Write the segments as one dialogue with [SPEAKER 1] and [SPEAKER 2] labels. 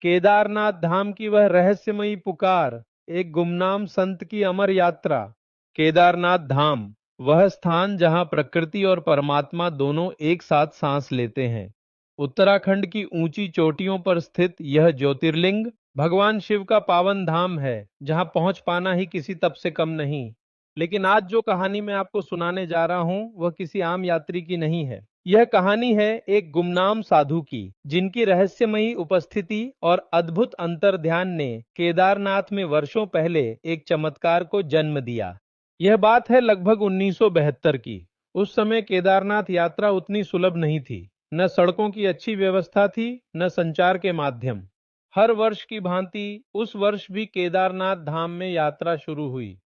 [SPEAKER 1] केदारनाथ धाम की वह रहस्यमयी पुकार, एक गुमनाम संत की अमर यात्रा। केदारनाथ धाम, वह स्थान जहां प्रकृति और परमात्मा दोनों एक साथ सांस लेते हैं। उत्तराखंड की ऊंची चोटियों पर स्थित यह ज्योतिर्लिंग भगवान शिव का पावन धाम है, जहां पहुंच पाना ही किसी तप से कम नहीं। लेकिन आज जो कहानी मैं आपको सुनाने जा रहा हूं, वह किसी आम यात्री की नहीं है। यह कहानी है एक गुमनाम साधु की, जिनकी रहस्यमयी उपस्थिति और अद्भुत अंतर्ध्यान ने केदारनाथ में वर्षों पहले एक चमत्कार को जन्म दिया। यह बात है लगभग 1972 की। उस समय केदारनाथ यात्रा उतनी सुलभ नहीं थी। न सड़कों की अच्छी व्यवस्था थी, न संचार के माध्यम। हर वर्ष की भांति उस वर्ष भी केदारनाथ धाम में यात्रा शुरू हुई।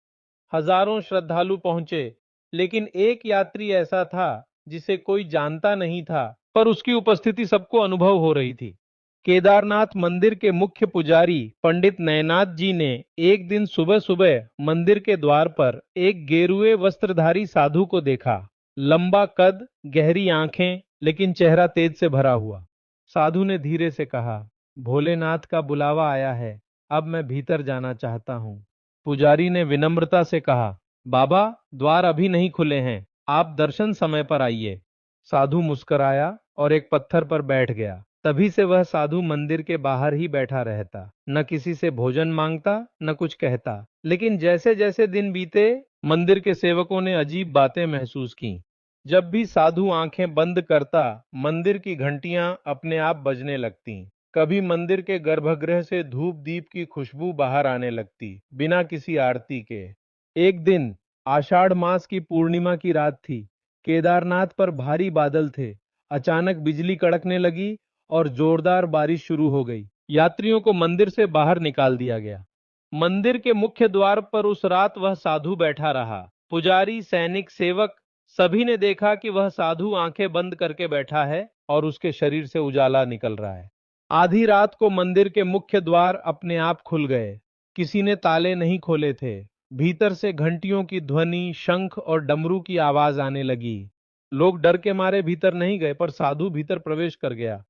[SPEAKER 1] हजारों श्रद्धालु पहुंचे, लेकिन एक यात्री ऐसा था जिसे कोई जानता नहीं था, पर उसकी उपस्थिति सबको अनुभव हो रही थी। केदारनाथ मंदिर के मुख्य पुजारी पंडित नयनाथ जी ने एक दिन सुबह सुबह मंदिर के द्वार पर एक गेरुए वस्त्रधारी साधु को देखा। लंबा कद, गहरी आंखें, लेकिन चेहरा तेज से भरा हुआ। साधु ने धीरे से कहा, भोलेनाथ का बुलावा आया है, अब मैं भीतर जाना चाहता हूँ। पुजारी ने विनम्रता से कहा, बाबा, द्वार अभी नहीं खुले हैं, आप दर्शन समय पर आइए। साधु मुस्कराया और एक पत्थर पर बैठ गया। तभी से वह साधु मंदिर के बाहर ही बैठा रहता, न किसी से भोजन मांगता, न कुछ कहता। लेकिन जैसे जैसे दिन बीते, मंदिर के सेवकों ने अजीब बातें महसूस की। जब भी साधु आंखें बंद करता, मंदिर की घंटियां अपने आप बजने लगतीं। कभी मंदिर के गर्भगृह से धूप दीप की खुशबू बाहर आने लगती, बिना किसी आरती के। एक दिन आषाढ़ मास की पूर्णिमा की रात थी। केदारनाथ पर भारी बादल थे। अचानक बिजली कड़कने लगी और जोरदार बारिश शुरू हो गई। यात्रियों को मंदिर से बाहर निकाल दिया गया। मंदिर के मुख्य द्वार पर उस रात वह साधु बैठा रहा। पुजारी, सैनिक, सेवक, सभी ने देखा कि वह साधु आंखें बंद करके बैठा है और उसके शरीर से उजाला निकल रहा है। आधी रात को मंदिर के मुख्य द्वार अपने आप खुल गए। किसी ने ताले नहीं खोले थे। भीतर से घंटियों की ध्वनि, शंख और डमरू की आवाज आने लगी। लोग डर के मारे भीतर नहीं गए, पर साधु भीतर प्रवेश कर गया।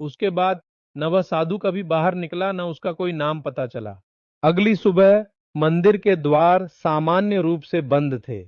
[SPEAKER 1] उसके बाद न वह साधु कभी बाहर निकला, न उसका कोई नाम पता चला। अगली सुबह मंदिर के द्वार सामान्य रूप से बंद थे।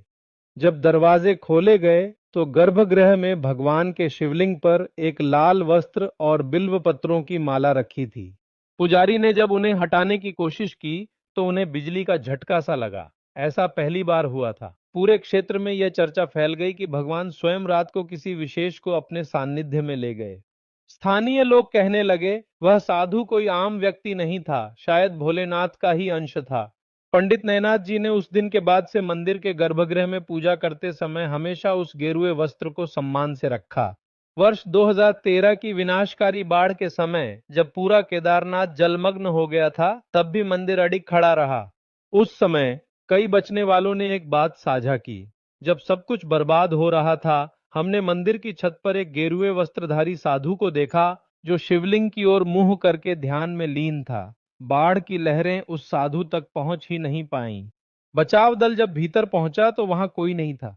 [SPEAKER 1] जब दरवाजे खोले गए तो गर्भगृह में भगवान के शिवलिंग पर एक लाल वस्त्र और बिल्व पत्रों की माला रखी थी। पुजारी ने जब उन्हें हटाने की कोशिश की तो उन्हें बिजली का झटका सा लगा। ऐसा पहली बार हुआ था। पूरे क्षेत्र में यह चर्चा फैल गई कि भगवान स्वयं रात को किसी विशेष को अपने सानिध्य में ले गए। स्थानीय लोग कहने लगे, वह साधु कोई आम व्यक्ति नहीं था, शायद भोलेनाथ का ही अंश था। पंडित नयनाथ जी ने उस दिन के बाद से मंदिर के गर्भगृह में पूजा करते समय हमेशा उस गेरुए वस्त्र को सम्मान से रखा। वर्ष 2013 की विनाशकारी बाढ़ के समय जब पूरा केदारनाथ जलमग्न हो गया था, तब भी मंदिर अडिग खड़ा रहा। उस समय कई बचने वालों ने एक बात साझा की। जब सब कुछ बर्बाद हो रहा था, हमने मंदिर की छत पर एक गेरुए वस्त्रधारी साधु को देखा, जो शिवलिंग की ओर मुंह करके ध्यान में लीन था। बाढ़ की लहरें उस साधु तक पहुंच ही नहीं पाईं। बचाव दल जब भीतर पहुंचा तो वहां कोई नहीं था।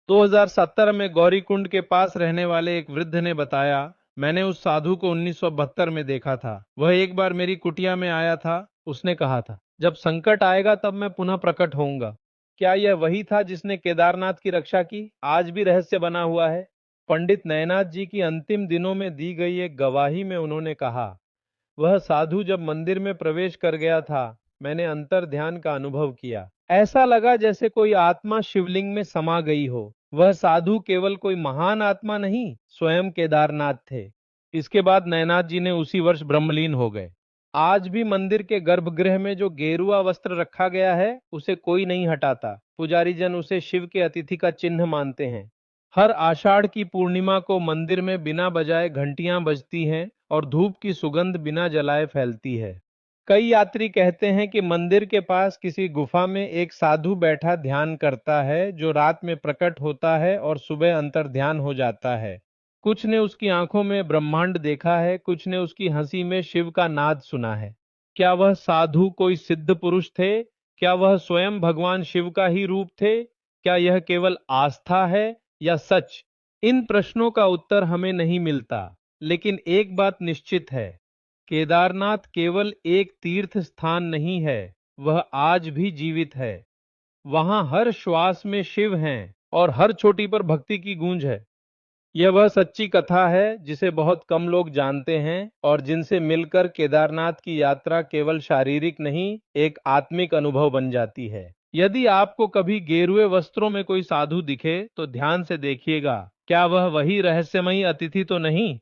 [SPEAKER 1] 2017 में गौरीकुंड के पास रहने वाले एक वृद्ध ने बताया, मैंने उस साधु को 1972 में देखा था। वह एक बार मेरी कुटिया में आया था। उसने कहा था, जब संकट आएगा तब मैं पुनः प्रकट होऊंगा। क्या यह वही था जिसने केदारनाथ की रक्षा की? आज भी रहस्य बना हुआ है। पंडित नयनाथ जी की अंतिम दिनों में दी गई एक गवाही में उन्होंने कहा, वह साधु जब मंदिर में प्रवेश कर गया था, मैंने अंतर ध्यान का अनुभव किया। ऐसा लगा जैसे कोई आत्मा शिवलिंग में समा गई हो। वह साधु केवल कोई महान आत्मा नहीं, स्वयं केदारनाथ थे। इसके बाद नयनाथ जी ने उसी वर्ष ब्रह्मलीन हो गए। आज भी मंदिर के गर्भगृह में जो गेरुआ वस्त्र रखा गया है, उसे कोई नहीं हटाता। पुजारी जन उसे शिव के अतिथि का चिन्ह मानते हैं। हर आषाढ़ की पूर्णिमा को मंदिर में बिना बजाए घंटियां बजती हैं और धूप की सुगंध बिना जलाए फैलती है। कई यात्री कहते हैं कि मंदिर के पास किसी गुफा में एक साधु बैठा ध्यान करता है, जो रात में प्रकट होता है और सुबह अंतर ध्यान हो जाता है। कुछ ने उसकी आंखों में ब्रह्मांड देखा है, कुछ ने उसकी हंसी में शिव का नाद सुना है। क्या वह साधु कोई सिद्ध पुरुष थे? क्या वह स्वयं भगवान शिव का ही रूप थे? क्या यह केवल आस्था है या सच? इन प्रश्नों का उत्तर हमें नहीं मिलता, लेकिन एक बात निश्चित है, केदारनाथ केवल एक तीर्थ स्थान नहीं है, वह आज भी जीवित है। वहां हर श्वास में शिव हैं और हर चोटी पर भक्ति की गूंज है। यह वह सच्ची कथा है जिसे बहुत कम लोग जानते हैं और जिनसे मिलकर केदारनाथ की यात्रा केवल शारीरिक नहीं, एक आत्मिक अनुभव बन जाती है। यदि आपको कभी गेरुए वस्त्रों में कोई साधु दिखे तो ध्यान से देखिएगा, क्या वह वही रहस्यमयी अतिथि तो नहीं